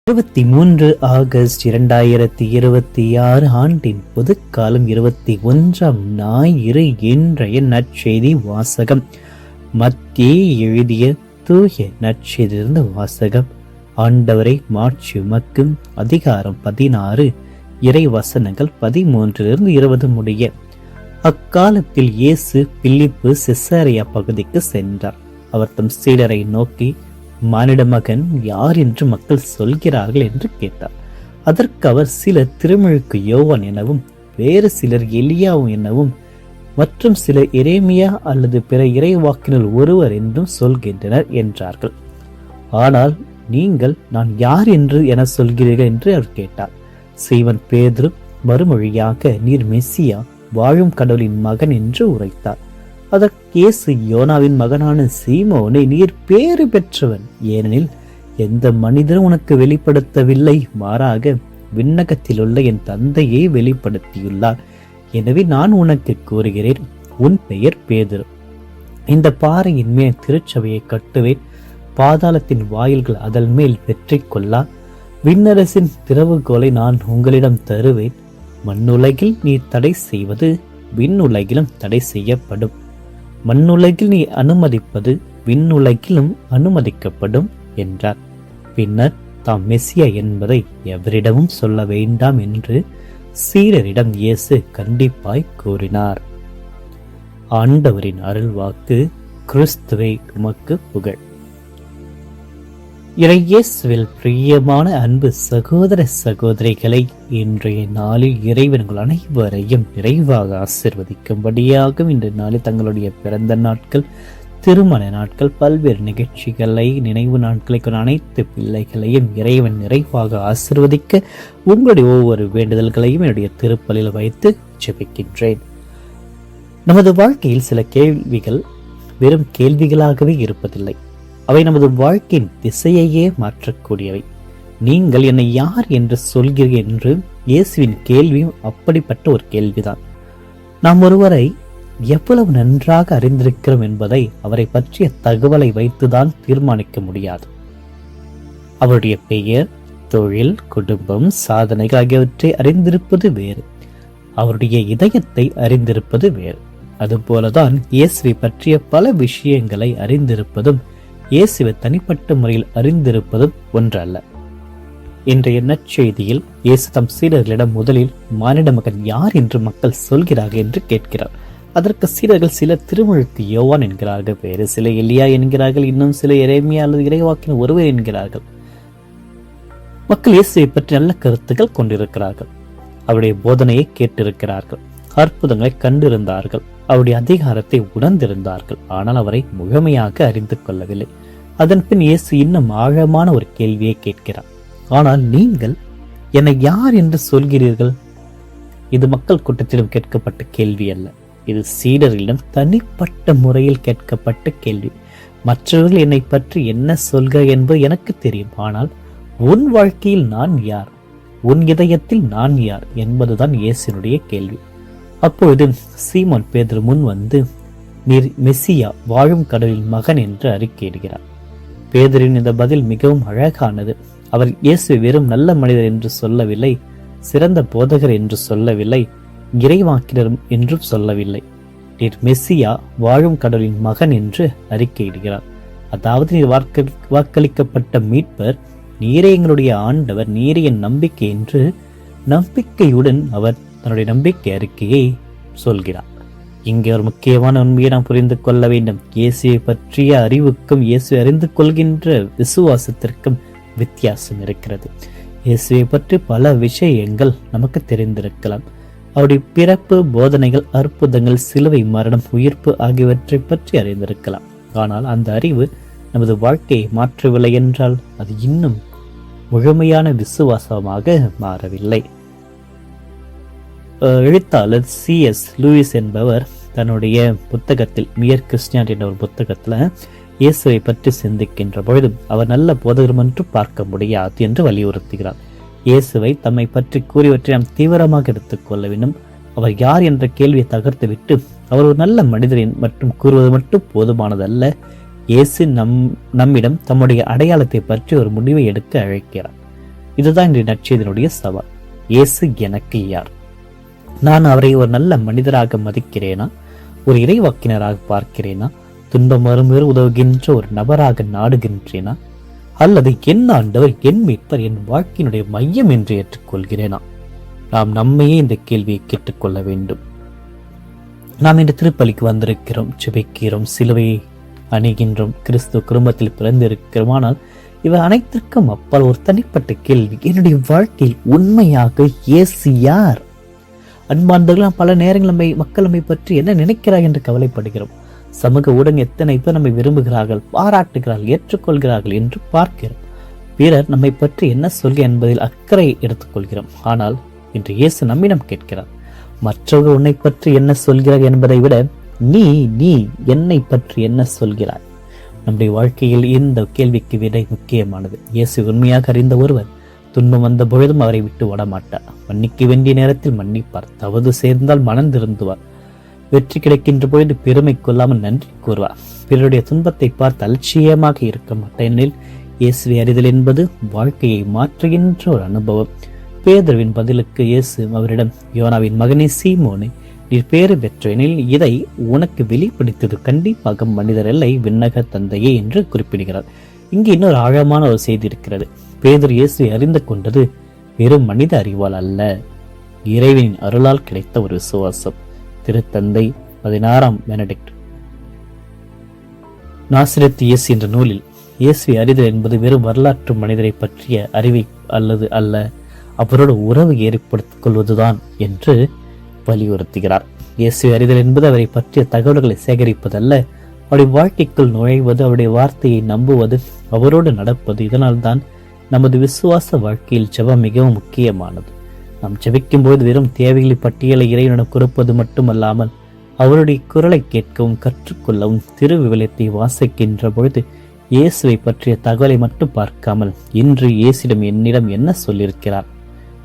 23 August 2026 ஆண்டின் பொதுக்காலம் 21ஆம் ஞாயிறு. இன்றைய நற்செய்தி வாசகம் மத்தேயு எழுதிய தூய நற்செய்தியிலிருந்து வாசகம். ஆண்டவரை மாட்சி உமக்கும். அதிகாரம் 16, இறை வசனங்கள் 13-20 முடிய. அக்காலத்தில் இயேசு பிலிப்பு செசரியா பகுதிக்கு சென்றார். அவர் தம் சீடரை நோக்கி, மானிட மகன் யார் என்று மக்கள் சொல்கிறார்கள் என்று கேட்டார். அதற்கு அவர், சிலர் திருமுழுக்கு யோவான் எனவும், வேறு சிலர் எலியாவும் எனவும், மற்றும் சிலர் எரேமியா அல்லது பிற இறைவாக்கினர் ஒருவர் என்றும் சொல்கின்றனர் என்றார்கள். ஆனால் நீங்கள் நான் யார் என்று என சொல்கிறீர்கள் என்று அவர் கேட்டார். சீமோன் பேதுரு மறுமொழியாக, நீர் மெசியா, வாழும் கடவுளின் மகன் என்று உரைத்தார். அதற்கு இயேசு, யோனாவின் மகனான சீமோனே, நீர் பேறு பெற்றவன். ஏனெனில் எந்த மனிதனும் உனக்கு வெளிப்படுத்தவில்லை, மாறாக விண்ணகத்தில் உள்ள என் தந்தையை வெளிப்படுத்தியுள்ளார். எனவே நான் உனக்கு கூறுகிறேன், உன் பெயர் பேதுரு. இந்த பாறையின் மேல் திருச்சபையை கட்டுவேன். பாதாளத்தின் வாயில்கள் அதன் மேல் வெற்றி கொள்ளா. விண்ணரசின் திறவுகோலை நான் உங்களிடம் தருவேன். மண்ணுலகில் நீ தடை செய்வது விண்ணுலகிலும் தடை செய்யப்படும். மண்ணுலகில் நீ அனுமதிப்பது விண்ணுலகிலும் அனுமதிக்கப்படும் என்றார். பின்னர் தாம் மெசியா என்பதை எவரிடமும் சொல்ல வேண்டாம் என்று சீடரிடம் இயேசு கண்டிப்பாய் கூறினார். ஆண்டவரின் அருள்வாக்கு. கிறிஸ்துவே உமக்கு புகழ். இறையேசுவில் பிரியமான அன்பு சகோதர சகோதரிகளை, இன்றைய நாளில் இறைவன் உங்கள் அனைவரையும் நிறைவாக ஆசிர்வதிக்கும்படியாக இன்றைய நாளில் தங்களுடைய பிறந்த நாட்கள், திருமண நாட்கள், பல்வேறு நிகழ்ச்சிகளை, நினைவு நாட்களை கொண்ட அனைத்து பிள்ளைகளையும் இறைவன் நிறைவாக ஆசிர்வதிக்க உங்களுடைய ஒவ்வொரு வேண்டுதல்களையும் என்னுடைய திருப்பலில் வைத்து ஜெபிக்கின்றேன். நமது வாழ்க்கையில் சில கேள்விகள் வெறும் கேள்விகளாகவே இருப்பதில்லை. அவை நமது வாழ்க்கையின் திசையையே மாற்றக்கூடியவை. நீங்கள் என்னை யார் என்று சொல்கிறீர்கள் என்று இயேசுவின் கேள்வியும் அப்படிப்பட்ட ஒரு கேள்விதான். நாம் ஒருவரை எவ்வளவு நன்றாக அறிந்திருக்கிறோம் என்பதை அவரை பற்றிய தகவலை வைத்துதான் தீர்மானிக்க முடியாது. அவருடைய பெயர், தொழில், குடும்பம், சாதனைகள் ஆகியவற்றை அறிந்திருப்பது வேறு. அவருடைய இதயத்தை அறிந்திருப்பது வேறு. அதுபோலதான் இயேசுவை பற்றிய பல விஷயங்களை அறிந்திருப்பதும் இயேசுவை தனிப்பட்ட முறையில் அறிந்திருப்பதும் ஒன்றல்ல. இன்றைய நற்செய்தியில் இயேசு தம் சீடர்களிடம் முதலில் மானிட மகன் யார் என்று மக்கள் சொல்கிறார்கள் என்று கேட்கிறார். அதற்கு சீடர்கள் சிலர் திருமுழுக்கு யோவான் என்கிறார்கள், வேறு சில எலியா என்கிறார்கள், இன்னும் சில எரேமியா அல்லது இறைவாக்கினர் ஒருவர் என்கிறார்கள். மக்கள் இயேசுவை பற்றி நல்ல கருத்துக்கள் கொண்டிருக்கிறார்கள். அவருடைய போதனையை கேட்டிருக்கிறார்கள், அற்புதங்களை கண்டிருந்தார்கள், அவருடைய அதிகாரத்தை உணர்ந்திருந்தார்கள். ஆனால் அவரை முழுமையாக அறிந்து கொள்ளவில்லை. அதன் பின் இயேசு இன்னும் ஆழமான ஒரு கேள்வியை கேட்கிறார். ஆனால் நீங்கள் என்னை யார் என்று சொல்கிறீர்கள்? இது மக்கள் கூட்டத்திடம் கேட்கப்பட்ட கேள்வி அல்ல. இது சீடர்களிடம் தனிப்பட்ட முறையில் கேட்கப்பட்ட கேள்வி. மற்றவர்கள் என்னை பற்றி என்ன சொல்க என்பது எனக்கு தெரியும். ஆனால் உன் வாழ்க்கையில் நான் யார், உன் இதயத்தில் நான் யார் என்பதுதான் இயேசுனுடைய கேள்வி. அப்பொழுது சீமோன் பேதுரு முன் வந்து, நீர் மெசியா, வாழும் கடவுளின் மகன் என்று அறிக்கையிடுகிறார். பேதுருவின் இந்த பதில் மிகவும் அழகானது. அவர் இயேசுவை வெறும் நல்ல மனிதர் என்று சொல்லவில்லை, சிறந்த போதகர் என்று சொல்லவில்லை, இறைவாக்கினர் என்றும் சொல்லவில்லை. நீர் மெசியா, வாழும் கடவுளின் மகன் என்று அறிக்கையிடுகிறார். அதாவது நீர் வாக்களிக்கப்பட்ட மீட்பர், நீரே எங்களுடைய ஆண்டவர், நீரே என் நம்பிக்கை என்று நம்பிக்கையுடன் அவர் தன்னுடைய நம்பிக்கை அறிக்கையை சொல்கிறார். இங்கே ஒரு முக்கியமான உண்மையை நாம் புரிந்து கொள்ள வேண்டும். இயேசுவை பற்றிய அறிவுக்கும் இயேசுவை அறிந்து கொள்கின்ற விசுவாசத்திற்கும் வித்தியாசம் இருக்கிறது. இயேசுவை பற்றி பல விஷயங்கள் நமக்கு தெரிந்திருக்கலாம். அவருடைய பிறப்பு, போதனைகள், அற்புதங்கள், சிலுவை மரணம், உயிர்ப்பு ஆகியவற்றை பற்றி அறிந்திருக்கலாம். ஆனால் அந்த அறிவு நமது வாழ்க்கையை மாற்றவில்லை என்றால் அது இன்னும் முழுமையான விசுவாசமாக மாறவில்லை. எழுத்தாளர் C.S. லூயிஸ் என்பவர் தன்னுடைய புத்தகத்தில் மியர் கிறிஸ்டியானிட்டி என்ற ஒரு புத்தகத்தில் இயேசுவை பற்றி சிந்திக்கின்ற பொழுது அவர் நல்ல போதகர் என்று பார்க்க முடியாது என்று வலியுறுத்துகிறார். இயேசுவை தம்மை பற்றி கூறியவற்றை நாம் தீவிரமாக எடுத்துக்கொள்ள வேண்டும். அவர் யார் என்ற கேள்வியை தகர்த்துவிட்டு அவர் ஒரு நல்ல மனிதரின் மற்றும் கூறுவது மட்டும் போதுமானதல்ல, இயேசு நம்மிடம் தம்முடைய அடையாளத்தை பற்றி ஒரு முடிவை எடுக்க அழைக்கிறார். இதுதான் இன்றைய நற்செய்தியினுடைய சவால். இயேசு எனக்கு யார்? நான் அவரை ஒரு நல்ல மனிதராக மதிக்கிறேனா? ஒரு இறைவாக்கினராக பார்க்கிறேனா? துன்பம் வரும்போது உதவுகின்ற ஒரு நபராக நாடுகின்றேனா? அல்லது என் ஆண்டவர், என் மீட்பர், என் வாழ்க்கையினுடைய மையம் என்று ஏற்றுக்கொள்கிறேனா? நாம் நம்மையே இந்த கேள்வியை கேட்டுக்கொள்ள வேண்டும். நாம் இந்த திருப்பலிக்கு வந்திருக்கிறோம், ஜெபிக்கிறோம், சிலுவையை அணிகின்றோம், கிறிஸ்துவ குடும்பத்தில் பிறந்திருக்கிறோம். ஆனால் இவை அனைத்திற்கும் அப்பால் ஒரு தனிப்பட்ட கேள்வி, என்னுடைய வாழ்க்கையில் உண்மையாக இயேசு யார்? அன்பார்ந்தவர்கள், பல நேரங்கள் மக்கள் நம்மை பற்றி என்ன நினைக்கிறார்கள் என்று கவலைப்படுகிறோம். சமூக ஊடகம் எத்தனை பேர் நம்மை விரும்புகிறார்கள், பாராட்டுகிறார்கள், ஏற்றுக்கொள்கிறார்கள் என்று பார்க்கிறோம். பிறர் நம்மை பற்றி என்ன சொல்க என்பதில் அக்கறை எடுத்துக்கொள்கிறோம். ஆனால் இன்று இயேசு நம்மிடம் கேட்கிறார், மற்றவர்கள் உன்னை பற்றி என்ன சொல்கிறார் என்பதை விட நீ என்னை பற்றி என்ன சொல்கிறாய்? நம்முடைய வாழ்க்கையில் இந்த கேள்விக்கு விடை முக்கியமானது. இயேசு உண்மையாக அறிந்த ஒருவர் துன்பம் வந்த பொழுதும் அவரை விட்டு ஓடமாட்டார். மன்னிக்க வேண்டிய நேரத்தில் மன்னிப்பார். தவறு சேர்ந்தால் மனம் திருந்துவார். வெற்றி கிடைக்கின்ற பொழுது பெருமை கொள்ளாமல் நன்றி கூறுவார். பிறருடைய துன்பத்தை பார்த்து அலட்சியமாக இருக்க மாட்டார். எனில் இயேசுவை அறிதல் என்பது வாழ்க்கையை மாற்றுகின்ற ஒரு அனுபவம். பேதுருவின் பதிலுக்கு இயேசு அவரிடம், யோனாவின் மகனே சீமோனே, நீர் பேறு பெற்றெனில் இதை உனக்கு வெளிப்படுத்தது கண்டிப்பாக மனிதர் அல்ல, விண்ணக தந்தையே என்று குறிப்பிடுகிறார். இங்கு இன்னொரு ஆழமான ஒரு செய்தி இருக்கிறது. பேதுரு இயேசுவை அறிந்து கொண்டது வெறும் மனித அறிவால் அல்ல, இறைவனின் அருளால் கிடைத்த ஒரு விசுவாசம். திருத்தந்தை 16ஆம் பெனடிக்ட் நாசிரேத்து இயேசு என்ற நூலில் இயேசுவை அறிதல் என்பது வெறும் வரலாற்று மனிதரை பற்றிய அறிவை அல்ல, அவரோடு உறவு ஏற்படுத்திக் கொள்வதுதான் என்று வலியுறுத்துகிறார். இயேசுவை அறிதல் என்பது அவரை பற்றிய தகவல்களை சேகரிப்பதல்ல, அவருடைய வாழ்க்கைக்குள் நுழைவது, அவருடைய வார்த்தையை நம்புவது, அவரோடு நடப்பது. இதனால் தான் நமது விசுவாச வாழ்க்கையில் ஜெபம் மிகவும் முக்கியமானது. நாம் ஜெபிக்கும் போது வெறும் தேவைகளை பட்டியலை இறைவனிடம் கொடுப்பது மட்டுமல்லாமல் அவருடைய குரலை கேட்கவும் கற்றுக்கொள்ளவும், திருவிவிலியத்தை வாசிக்கின்ற பொழுது இயேசுவை பற்றிய தகவலை மட்டும் பார்க்காமல், இன்று இயேசுவிடம் என்னிடம் என்ன சொல்லியிருக்கிறார்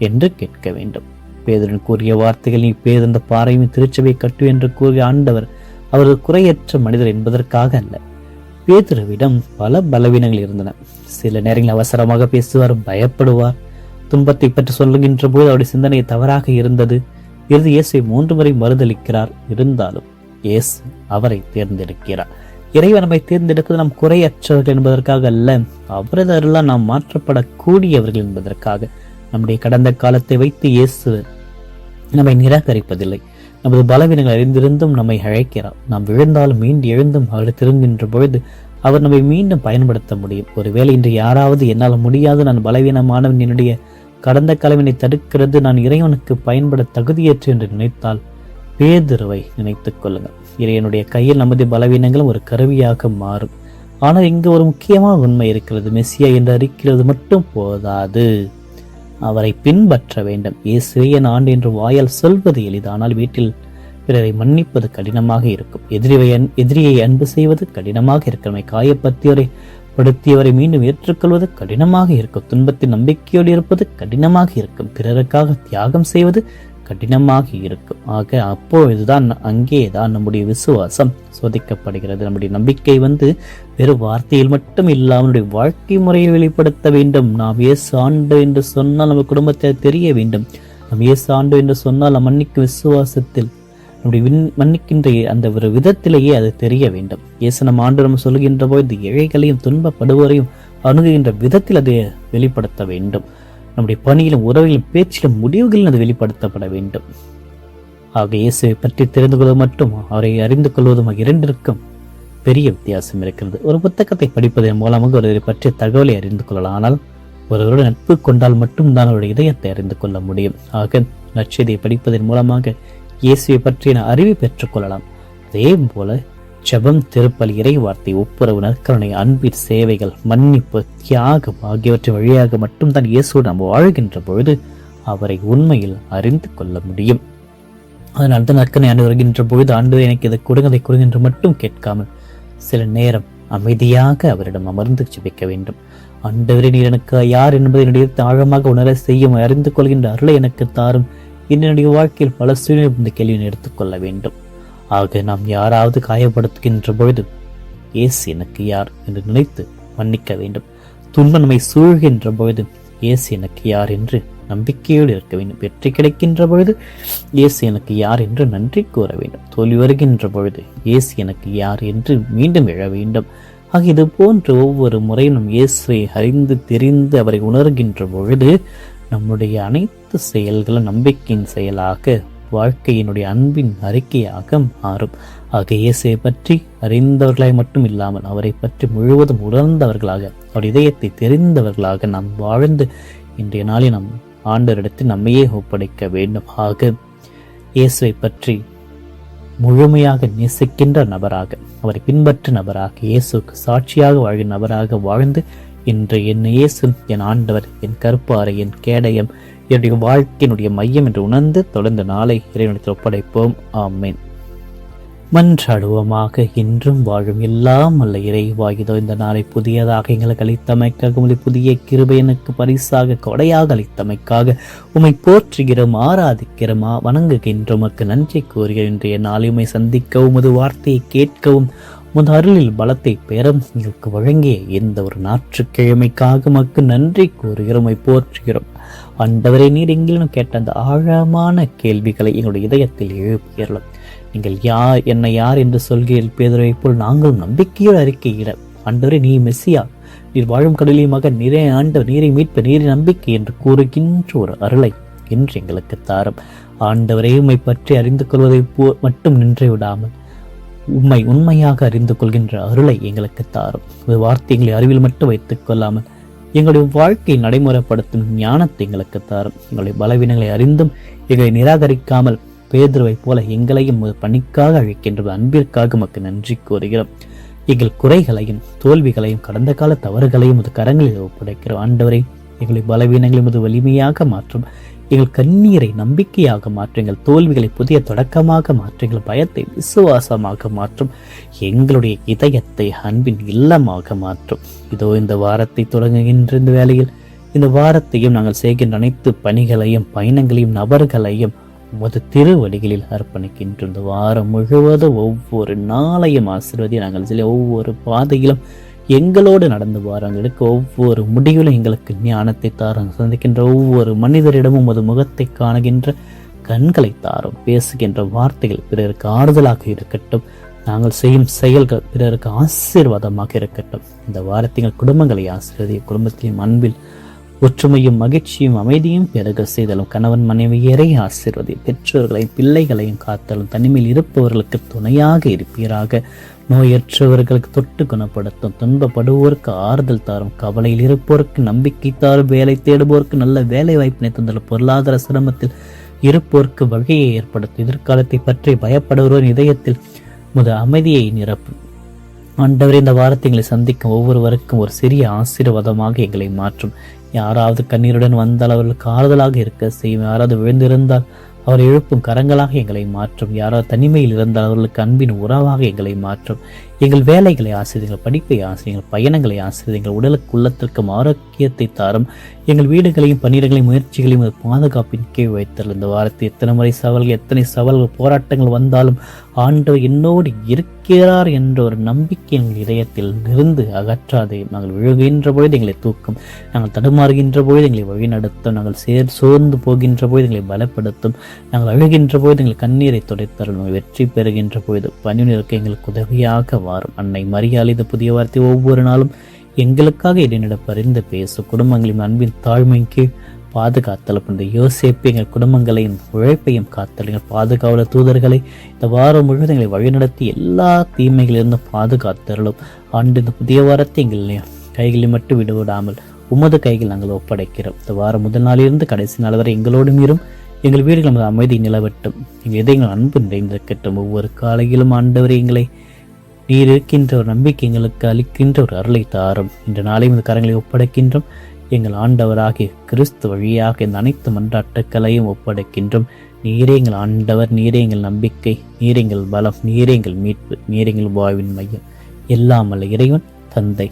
என்று கேட்க வேண்டும். பேதுருவின் கூறிய வார்த்தைகள், நீ பேதுருந்த பாறையும் திருச்சபை கட்டு என்று கூறிய ஆண்டவர் அவரது குறையற்ற மனிதர் என்பதற்காக அல்ல. பேதுருவிடம் பல பலவீனங்கள் இருந்தன. சில நேரங்களில் அவசரமாக பேசுவார், பயப்படுவார். துன்பத்தை பற்றி சொல்லுகின்ற போது அவருடைய சிந்தனை தவறாக இருந்தது. இறுதி இயேசுவை 3 முறை மறுதளிக்கிறார். இருந்தாலும் இயேசு அவரை தேர்ந்தெடுக்கிறார். இறைவன் நம்மை தேர்ந்தெடுப்பது நாம் குறையற்றவர்கள் என்பதற்காக அல்ல, அவரது அருளால் நாம் மாற்றப்படக்கூடியவர்கள் என்பதற்காக. நம்முடைய கடந்த காலத்தை வைத்து இயேசு நம்மை நிராகரிப்பதில்லை. நமது பலவீனங்கள் அறிந்திருந்தும் நம்மை அழைக்கிறார். நாம் விழுந்தாலும் மீண்டு எழுந்தும் அவர் திரும்புகின்ற பொழுது அவர் நம்மை மீண்டும் பயன்படுத்த முடியும். ஒருவேளை இன்று யாராவது என்னால் முடியாது, நான் பலவீனமானவன், என்னுடைய கடந்த காலவினை தடுக்கிறது, நான் இறைவனுக்கு பயன்பட தகுதியற்று என்று நினைத்தால் பேதுருவை நினைத்துக் கொள்ளுங்கள். இறைவனுடைய கையில் நமது பலவீனங்களும் ஒரு கருவியாக மாறும். ஆனால் இங்கு ஒரு முக்கியமான உண்மை இருக்கிறது. மெஸ்ஸியா என்று அறிக்கிறது மட்டும் போதாது, அவரை பின்பற்ற வேண்டும். இயேசுவே என் ஆண்டு என்று வாயால் சொல்வது எளிதானால் வீட்டில் பிறரை மன்னிப்பது கடினமாக இருக்கும். எதிரியை அன்பு செய்வது கடினமாக இருக்கிறமை. காயப்படுத்தியவரை படுத்தியவரை மீண்டும் ஏற்றுக்கொள்வது கடினமாக இருக்கும். துன்பத்தின் நம்பிக்கையோடு இருப்பது கடினமாக இருக்கும். பிறருக்காக தியாகம் செய்வது கடினமாக இருக்கும். ஆக அப்பொழுதுதான், அங்கேதான் நம்முடைய விசுவாசம் சோதிக்கப்படுகிறது. நம்முடைய நம்பிக்கை வெறும் வார்த்தையில் மட்டும் இல்லாமல் நம்முடைய வாழ்க்கை முறையில் வெளிப்படுத்த வேண்டும். நாம் இயேசு ஆண்டு என்று சொன்னால் நம்ம குடும்பத்தில் தெரிய வேண்டும். நாம் இயேசு ஆண்டு என்று சொன்னால் நம் மன்னிக்கும் விசுவாசத்தில், நம்முடைய மன்னிக்கின்ற அந்த ஒரு விதத்திலேயே அது தெரிய வேண்டும். இயேசு நம் ஆண்டு நம்ம சொல்கின்ற போது ஏழைகளையும் துன்பப்படுவோரையும் அணுகுகின்ற விதத்தில் அதை வெளிப்படுத்த வேண்டும். நம்முடைய பணியிலும் உறவிலும் பேச்சிலும் முடிவுகளிலும் அது வெளிப்படுத்தப்பட வேண்டும். ஆக இயேசுவை பற்றி தெரிந்து கொள்வது மற்றும் அவரை அறிந்து கொள்வதும் இரண்டிற்கும் பெரிய வித்தியாசம் இருக்கிறது. ஒரு புத்தகத்தை படிப்பதன் மூலமாக ஒருவரை பற்றிய தகவலை அறிந்து கொள்ளலாம். ஆனால் ஒருவருடன் நட்பு கொண்டால் மட்டும்தான் அவருடைய இதயத்தை அறிந்து கொள்ள முடியும். ஆக நற்செய்தியை படிப்பதன் மூலமாக இயேசுவை பற்றிய அறிவை பெற்றுக் கொள்ளலாம். அதே போல ஜெபம், திருப்பலி, இறை வார்த்தை, ஒப்புரவு, நற்கருணை, அன்பின் சேவைகள், மன்னிப்பு, தியாகம் ஆகியவற்றின் வழியாக மட்டும்தான் இயேசுவோடு நாம் வாழ்கின்ற பொழுது அவரை உண்மையில் அறிந்து கொள்ள முடியும். அதனால் தான் நற்கருணை ஆண்டு வருகின்ற பொழுது, ஆண்டு எனக்கு இதை கொடுங்க என்று மட்டும் கேட்காமல் சில நேரம் அமைதியாக அவரிடம் அமர்ந்து ஜெபிக்க வேண்டும். ஆண்டவரே, நீர் எனக்கு யார் என்பதை என்னுடைய ஆழமாக உணர செய்யும் அறிந்து கொள்கின்ற அருளை எனக்கு தாரும். என்னுடைய வாழ்க்கையில் பல சூழ்நிலை இந்த கேள்வியை எடுத்துக்கொள்ள வேண்டும். ஆக நாம் யாராவது காயப்படுத்துகின்ற பொழுது இயேசு எனக்கு யார் என்று நினைத்து மன்னிக்க வேண்டும். துன்பம் நம்மை சூழ்கின்ற பொழுது இயேசு எனக்கு யார் என்று நம்பிக்கையோடு இருக்க வேண்டும். வெற்றி கிடைக்கின்ற பொழுது இயேசு எனக்கு யார் என்று நன்றி கூற வேண்டும். தோல்வி வருகின்ற பொழுது இயேசு எனக்கு யார் என்று மீண்டும் எழ வேண்டும். ஆக இது போன்று ஒவ்வொரு முறையும் நம் இயேசுவை அறிந்து தெரிந்து அவரை உணர்கின்ற பொழுது நம்முடைய அனைத்து செயல்களும் நம்பிக்கையின் செயலாக, வாழ்க்கையினுடைய அன்பின் அறிக்கையாக மாறும். ஆக இயேசுவை பற்றி அறிந்தவர்களாய் மட்டும் இல்லாமல் அவரை பற்றி முழுவதும் உணர்ந்தவர்களாக, அவர் இதயத்தை தெரிந்தவர்களாக நாம் வாழ்ந்து இன்றைய நாளில் நம் ஆண்டவரிடத்தில் நம்மையே ஒப்படைக்க வேண்டும். ஆக இயேசுவை பற்றி முழுமையாக நேசிக்கின்ற நபராக, அவரை பின்பற்ற நபராக, இயேசுக்கு சாட்சியாக வாழ்கிற நபராக வாழ்ந்து இன்று என் இயேசு என் ஆண்டவர், என் கற்பாறை, என் கேடயம், என்னுடைய வாழ்க்கையினுடைய மையம் என்று உணர்ந்து தொடர்ந்து நாளை இறைவனிடத்தில் ஒப்படைப்போம். ஆமேன். மன்றாடுவோமாக. இன்றும் வாழும் எல்லாம் அல்ல இறைவா, இதோ இந்த நாளை புதியதாக எங்களுக்கு அளித்தமைக்காக, உங்களை புதிய கிருபை எனக்கு பரிசாக கொடையாக அளித்தமைக்காக உம்மை போற்றுகிறோம், ஆராதிக்கிறோம், வணங்குகின்றோம். உமக்கு நன்றி கூறுகிறோம். இன்றைய நாளை உம்மை சந்திக்கவும், உமது வார்த்தையை கேட்கவும், உமது அருளில் பலத்தை பெறும் எங்களுக்கு வழங்கிய இந்த ஒரு ஞாயிற்றுக்கிழமைக்காக உமக்கு நன்றி கூறுகிறோம், உம்மை போற்றுகிறோம். ஆண்டவரே, நீர் எங்கிலும் கேட்ட அந்த ஆழமான கேள்விகளை எங்களுடைய இதயத்தில் எழுப்பியறலாம். நீங்கள் என்னை யார் என்று சொல்கிறீர்கள் பேதுருவை போல் நாங்களும் நம்பிக்கையோடு அறிக்கையிட, ஆண்டவரே நீ மெஸ்ஸியா, நீர் வாழும் கடலில் மகன், நீரே ஆண்டவர், நீரை மீட்ப, நீரை நம்பிக்கை என்று கூறுகின்ற ஒரு அருளை இன்று எங்களுக்கு தாரும். ஆண்டவரே, உம்மை பற்றி அறிந்து கொள்வதை மட்டும் நின்று விடாமல் உம்மை உண்மையாக அறிந்து கொள்கின்ற அருளை எங்களுக்கு தாரும். வார்த்தைகளை அறிவில் மட்டும் வைத்துக் கொள்ளாமல் எங்களுடைய வாழ்க்கையை நடைமுறைப்படுத்தும் ஞானத்தை எங்களுக்கு தாரும். எங்களுடைய பலவீனங்களை அறிந்தும் எங்களை நிராகரிக்காமல் பேதுருவை போல எங்களையும் பணிக்காக அழைக்கின்ற அன்பிற்காக உமக்கு நன்றி கூறுகிறோம். எங்கள் குறைகளையும் தோல்விகளையும் கடந்த கால தவறுகளையும் உமது கரங்களில் ஒப்படைக்கிறோம். ஆண்டவரை, எங்களுடைய பலவீனங்களை உமது வலிமையாக மாற்றும், எங்கள் கண்ணீரை நம்பிக்கையாக மாற்றும், எங்கள் தோல்விகளை புதிய தொடக்கமாக மாற்றும், எங்கள் பயத்தை விசுவாசமாக மாற்றும், எங்களுடைய இதயத்தை அன்பின் இல்லமாக மாற்றும். இதோ இந்த வாரத்தை தொடங்குகின்ற இந்த வேளையில், இந்த வாரத்தையும் நாங்கள் செய்கின்ற அனைத்து பணிகளையும் பயணங்களையும் நபர்களையும் உமது திருவடிகளில் அர்ப்பணிக்கின்ற இந்த வாரம் முழுவதும் ஒவ்வொரு நாளையும் ஆசீர்வதி. நாங்கள் சில ஒவ்வொரு பாதையிலும் எங்களோடு நடந்து வாரங்களுக்கு ஒவ்வொரு முடிவிலும் எங்களுக்கு ஞானத்தை தாரும். சந்திக்கின்ற ஒவ்வொரு மனிதரிடமும் உமது முகத்தை காணுகின்ற கண்களை தாரும். பேசுகின்ற வார்த்தைகள் பிறருக்கு ஆறுதலாக இருக்கட்டும். நாங்கள் செய்யும் செயல்கள் பிறருக்கு ஆசீர்வாதமாக இருக்கட்டும். இந்த வாரத்தின் குடும்பங்களை ஆசீர்வதி. குடும்பத்தின் அன்பில் ஒற்றுமையும் மகிழ்ச்சியும் அமைதியும் பெருக செய்தலும், கணவன் மனைவியரை ஆசீர்வதி. பெற்றோர்களை பிள்ளைகளையும் காத்தலும், தனிமையில் இருப்பவர்களுக்கு துணையாக இருப்பீராக. நோயற்றவர்களுக்கு தொட்டு குணப்படுத்தும், துன்பப்படுவோருக்கு ஆறுதல் தாரும், கவலையில் இருப்போருக்கு நம்பிக்கை தாரும், வேலை தேடுவோருக்கு நல்ல வேலை வாய்ப்பினை தந்தலும், பொருளாதார சிரமத்தில் இருப்போருக்கு வகையை ஏற்படுத்தும், எதிர்காலத்தை பற்றி பயப்படுவோர் இதயத்தில் முத அமைதியை நிரப்பும். ஆண்டவரே, இந்த வாரத்தை எங்களை சந்திக்கும் ஒவ்வொருவருக்கும் ஒரு சிறிய ஆசீர்வாதமாக எங்களை மாற்றும். யாராவது கண்ணீருடன் வந்தால் அவர்களுக்கு ஆறுதலாக இருக்க செய்யும். யாராவது விழுந்திருந்தால் அவர் எழுப்பும் கரங்களாக எங்களை மாற்றும். யாராவது தனிமையில் இருந்தால் அவர்களுக்கு அன்பின் உறவாக எங்களை மாற்றும். எங்கள் வேலைகளை ஆசிரியர்கள், படிப்பை ஆசிரியர்கள், பயணங்களை ஆசிரியர்கள், உடலுக்கு உள்ளத்திற்கும் ஆரோக்கியத்தை தாரும். எங்கள் வீடுகளையும் பணியிடங்களையும் முயற்சிகளையும் பாதுகாப்பின் கீழ் வைத்தல். இந்த வாரத்தில் எத்தனை சவால்கள் போராட்டங்கள் வந்தாலும் ஆண்டவர் என்னோடு இருக்கிறார் என்ற ஒரு நம்பிக்கை எங்கள் இதயத்தில் இருந்து அகற்றாதே. நாங்கள் விழுகின்ற பொழுது எங்களை தூக்கும், நாங்கள் தடுமாறுகின்ற பொழுது எங்களை வழிநடத்தும், நாங்கள் சோர்ந்து போகின்ற பொழுது எங்களை பலப்படுத்தும், நாங்கள் அழுகின்ற பொழுது எங்கள் கண்ணீரை துடைத்தரும், வெற்றி பெறுகின்ற பொழுது பணியினருக்கு எங்களுக்கு உதவியாக வாரும். அன்னை மரியாதை இந்த புதிய வார்த்தை ஒவ்வொரு நாளும் எங்களுக்காக இடைநிட பரிந்து பேசும். குடும்பங்களின் அன்பின் தாழ்மைக்கு பாதுகாத்தல். இந்த யோசேப்பு எங்கள் குடும்பங்களையும் உழைப்பையும் காத்தல். எங்கள் பாதுகாவலர் தூதர்களை இந்த வாரம் முழுவதும் எங்களை வழிநடத்தி எல்லா தீமைகளிலிருந்தும் பாதுகாத்தலும். ஆண்டு இந்த புதிய வாரத்தை எங்கள் கைகளில் மட்டும் விடுவிடாமல் உமது கைகள் நாங்கள் ஒப்படைக்கிறோம். இந்த வாரம் முதல் நாளிலிருந்து கடைசி நாள் வரை எங்களோடு மீறும். எங்கள் வீடுகள் நமது அமைதி நிலவட்டும், எங்கள் இதயங்கள் அன்பு நிறைந்திருக்கட்டும். ஒவ்வொரு காலையிலும் ஆண்டவரை எங்களை நீர் இருக்கின்ற ஒரு நம்பிக்கை எங்களுக்கு அளிக்கின்ற ஒரு அருளை தாரும். இன்று நாளையும் இந்த கரங்களை ஒப்படைக்கின்றோம். எங்கள் ஆண்டவராகிய கிறிஸ்து வழியாக இந்த அனைத்து மன்றாட்டுக்களையும் ஒப்படைக்கின்றோம். நீரே எங்கள் ஆண்டவர், நீரே எங்கள் நம்பிக்கை, நீரே எங்கள் பலம், நீரே எங்கள் மீட்பு, நீரே எங்கள் வாழ்வின் மையம். எல்லாம் அல்ல இறைவன், தந்தை,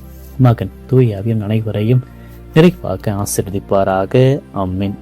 மகன், தூய ஆவியானவர் அனைவரையும் நிறைவாக ஆசீர்வதிப்பாராக. ஆமென்.